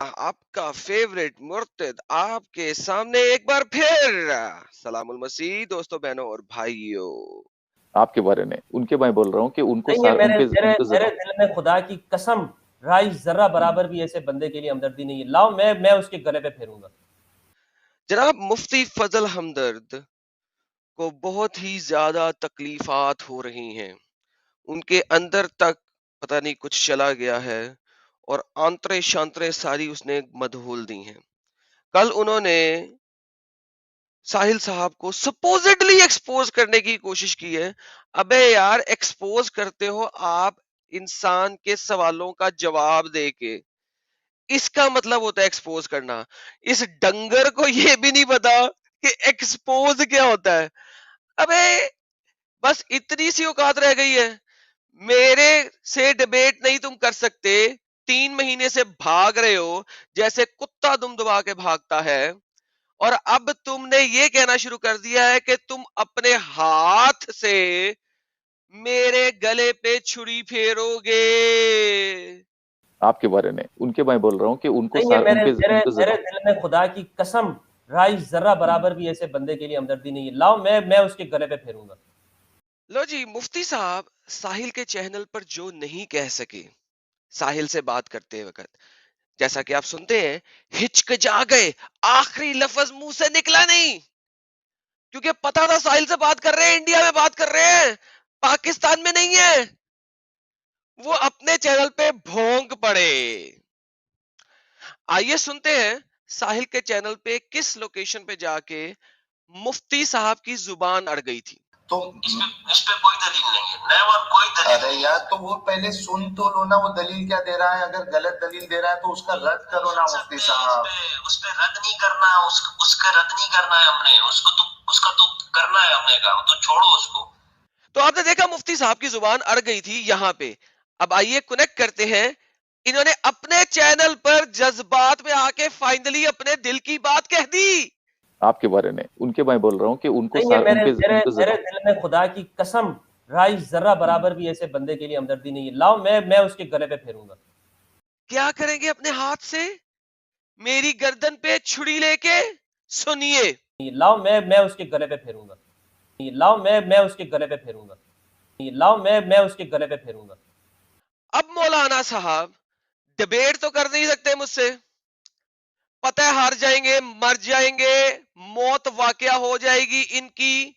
آپ کا فیوریٹ مرتد آپ کے سامنے ایک بار پھر سلام المسیح دوستوں بہنوں اور بھائیوں. آپ کے بارے میں ان کے میں بول رہا ہوں کہ ان کو نہیں ہے ان میرے دل میں خدا کی قسم رائے ذرہ برابر بھی ایسے بندے کے لیے ہمدردی نہیں ہے. لاؤ میں اس کے گلے پہ پھیروں گا. جناب مفتی فضل ہمدرد کو بہت ہی زیادہ تکلیفات ہو رہی ہیں. ان کے اندر تک پتہ نہیں کچھ چلا گیا ہے اور آنترے شانترے ساری اس نے مدہول دی ہیں. کل انہوں نے ساحل صاحب کو سپوزڈلی ایکسپوز کرنے کی کوشش کی ہے. ابے یار ایکسپوز کرتے ہو آپ انسان کے سوالوں کا جواب دے کے، اس کا مطلب ہوتا ہے ایکسپوز کرنا. اس ڈنگر کو یہ بھی نہیں پتا کہ ایکسپوز کیا ہوتا ہے. ابے بس اتنی سی اوقات رہ گئی ہے. میرے سے ڈیبیٹ نہیں تم کر سکتے. 3 مہینے سے بھاگ رہے ہو جیسے کتا دم دبا کے بھاگتا ہے، اور اب تم نے یہ کہنا شروع کر دیا ہے کہ تم اپنے ہاتھ سے میرے گلے پہ چھری پھیرو گے. آپ کے بارے میں ان کے میں بول رہا ہوں کہ ان کو نہیں ہے میرے دل میں خدا کی قسم رائے ذرہ برابر بھی ایسے بندے کے لیے ہمدردی نہیں ہے. لاؤ میں اس کے گلے پہ پھیروں گا. لو جی، مفتی صاحب ساحل کے چینل پر جو نہیں کہہ سکے ساحل سے بات کرتے وقت، جیسا کہ آپ سنتے ہیں، ہچکچا گئے، آخری لفظ منہ سے نکلا نہیں، کیونکہ پتا تھا ساحل سے بات کر رہے ہیں، انڈیا میں بات کر رہے ہیں، پاکستان میں نہیں ہے. وہ اپنے چینل پہ بھونک پڑے. آئیے سنتے ہیں ساحل کے چینل پہ کس لوکیشن پہ جا کے مفتی صاحب کی زبان اڑ گئی تھی. تو اس پہ کوئی دلیل نہیں ہے، نیور کوئی دلیل. ارے یار تو وہ پہلے سن تو لو نا، وہ دلیل کیا دے رہا ہے. اگر غلط دلیل دے رہا ہے تو اس کا رد کرو نا مفتی صاحب. اس پہ رد نہیں کرنا، اس کا رد نہیں کرنا ہے ہم نے. اس کا تو کرنا ہے ہم نے کہا، تو چھوڑو اس کو. تو آپ نے دیکھا مفتی صاحب کی زبان اڑ گئی تھی یہاں پہ. اب آئیے کنیکٹ کرتے ہیں. انہوں نے اپنے چینل پر جذبات میں آ کے فائنلی اپنے دل کی بات کہہ دی. آپ کے بارے میں ان کے میں بول رہا ہوں کہ ان کو نہیں ہے میرے دل میں خدا کی قسم رائے ذرہ برابر بھی ایسے بندے کے لیے ہمدردی نہیں ہے. لاؤ میں اس کے گلے پہ پھیروں گا. کیا کریں گے اپنے ہاتھ سے؟ میری گردن پہ چھری لے کے سنیے. لاؤ میں اس کے گلے پہ پھیروں گا. لاؤ میں اس کے گلے پہ پھیروں گا. لاؤ میں اس کے گلے پہ پھیروں گا. اب مولانا صاحب ڈیبیٹ تو کر نہیں سکتے مجھ سے، پتہ ہے ہار جائیں گے، مر جائیں گے، موت واقعہ ہو جائے گی ان کی،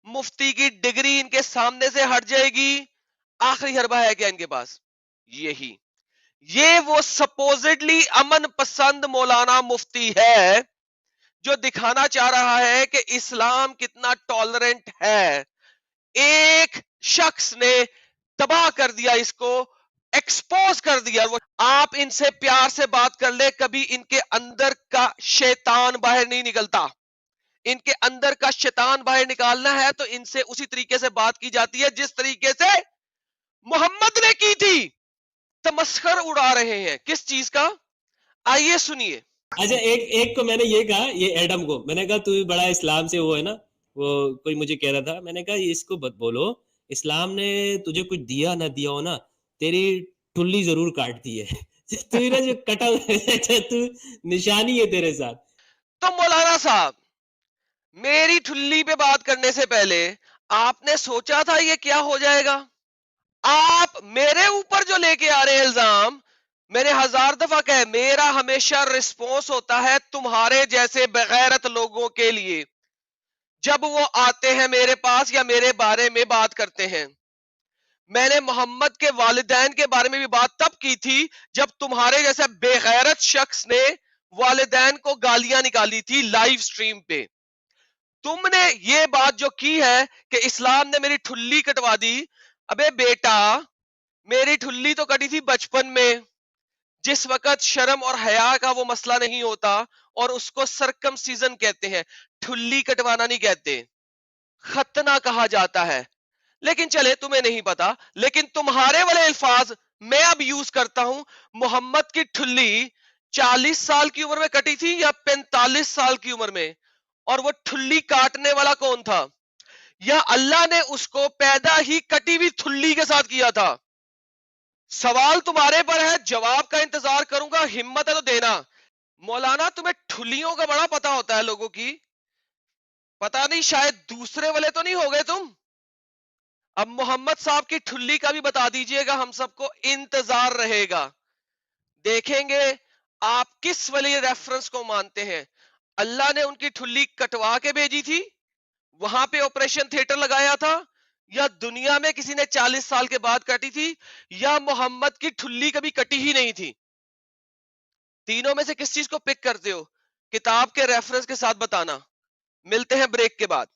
مفتی کی ڈگری ان کے سامنے سے ہٹ جائے گی. آخری حربہ ہے کیا ان کے پاس؟ یہی. یہ وہ سپوزڈلی امن پسند مولانا مفتی ہے جو دکھانا چاہ رہا ہے کہ اسلام کتنا ٹالرنٹ ہے. ایک شخص نے تباہ کر دیا، اس کو ایکسپوز کر دیا. آپ ان سے پیار سے بات کر لے، کبھی ان کے اندر کا شیطان باہر نہیں نکلتا. ان کے اندر کا شیطان باہر نکالنا ہے تو ان سے اسی طریقے سے بات کی جاتی ہے جس طریقے سے محمد نے کی تھی. تمسخر اڑا رہے ہیں کس چیز کا؟ آئیے سنیے. اچھا ایک کو میں نے یہ کہا، یہ ایڈم کو میں نے کہا تو بڑا اسلام سے وہ ہے نا، وہ کوئی مجھے کہہ رہا تھا، میں نے کہا اس کو بولو اسلام نے تجھے کچھ دیا نہ دیا ہو نا، تیری ٹھلی ضرور کاٹتی ہے. تو نا جو کٹا تو نشانی ہے تیرے ساتھ. تو مولانا صاحب میری ٹھلی پہ بات کرنے سے پہلے آپ نے سوچا تھا یہ کیا ہو جائے گا؟ آپ میرے اوپر جو لے کے آ رہے الزام، میں نے 1000 دفعہ کہا میرا ہمیشہ رسپونس ہوتا ہے تمہارے جیسے بغیرت لوگوں کے لیے جب وہ آتے ہیں میرے پاس یا میرے بارے میں بات کرتے ہیں. میں نے محمد کے والدین کے بارے میں بھی بات تب کی تھی جب تمہارے جیسا بے غیرت شخص نے والدین کو گالیاں نکالی تھی لائیو سٹریم پہ. تم نے یہ بات جو کی ہے کہ اسلام نے میری ٹھلی کٹوا دی. ابے بیٹا میری ٹھلی تو کٹی تھی بچپن میں، جس وقت شرم اور حیا کا وہ مسئلہ نہیں ہوتا، اور اس کو سرکم سیزن کہتے ہیں، ٹھلی کٹوانا نہیں کہتے، ختنہ کہا جاتا ہے. لیکن چلے تمہیں نہیں پتا، لیکن تمہارے والے الفاظ میں اب یوز کرتا ہوں. محمد کی ٹھلی 40 سال کی عمر میں کٹی تھی یا 45 سال کی عمر میں؟ اور وہ ٹھلی کاٹنے والا کون تھا؟ یا اللہ نے اس کو پیدا ہی کٹی ہوئی ٹھلی کے ساتھ کیا تھا؟ سوال تمہارے پر ہے، جواب کا انتظار کروں گا، ہمت ہے تو دینا۔ مولانا تمہیں ٹھلیوں کا بڑا پتا ہوتا ہے لوگوں کی، پتا نہیں شاید دوسرے والے تو نہیں ہو گئے تم۔ اب محمد صاحب کی ٹھلی کا بھی بتا دیجئے گا، ہم سب کو انتظار رہے گا، دیکھیں گے آپ کس ولی ریفرنس کو مانتے ہیں۔ اللہ نے ان کی ٹھلی کٹوا کے بھیجی تھی، وہاں پہ آپریشن تھیٹر لگایا تھا، یا دنیا میں کسی نے 40 سال کے بعد کٹی تھی، یا محمد کی ٹھلی کبھی کٹی ہی نہیں تھی؟ تینوں میں سے کس چیز کو پک کرتے ہو؟ کتاب کے ریفرنس کے ساتھ بتانا۔ ملتے ہیں بریک کے بعد۔